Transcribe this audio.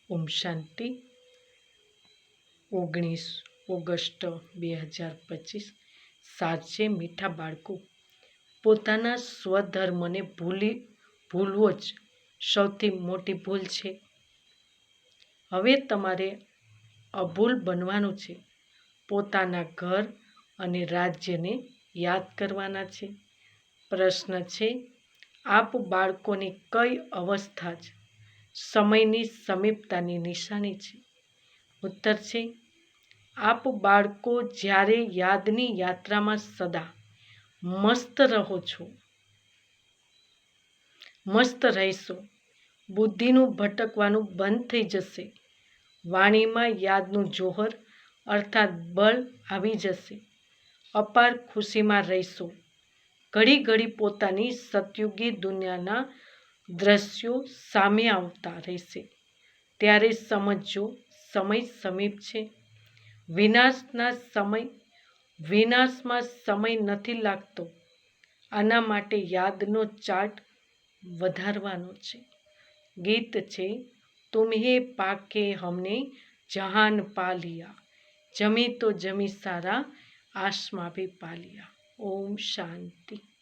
ઓમ શાંતિ. 19 August 2025. સાચે મીઠા બાળકો, પોતાના સ્વધર્મને ભૂલવો જ સૌથી મોટી ભૂલ છે. હવે તમારે અભૂલ બનવાનું છે. પોતાના ઘર અને રાજ્યને યાદ કરવાના છે. પ્રશ્ન છે, આપ બાળકોની કઈ અવસ્થા જ સમયની સમીપતાની નિશાની છે? ઉત્તર છે, આપ બાળકો જ્યારે યાદની યાત્રામાં સદા મસ્ત રહેશો, બુદ્ધિનું ભટકવાનું બંધ થઈ જશે, વાણીમાં યાદનું જોહર અર્થાત બળ આવી જશે, અપાર ખુશીમાં રહેશો. ઘડી ઘડી પોતાની સતયુગી દુનિયાના દ્રશ્યો સામે આવતા રહેશે. ત્યારે સમજજો, સમય સમીપ છે. વિનાશમાં સમય નથી લાગતો. આના માટે યાદનો ચાર્ટ વધારવાનો છે. ગીત છે, તુમ્હે પાકે હમને જહાન પા લિયા, જમી તો જમી સારા, આસમાં ભી પા લિયા. ઓમ શાંતિ.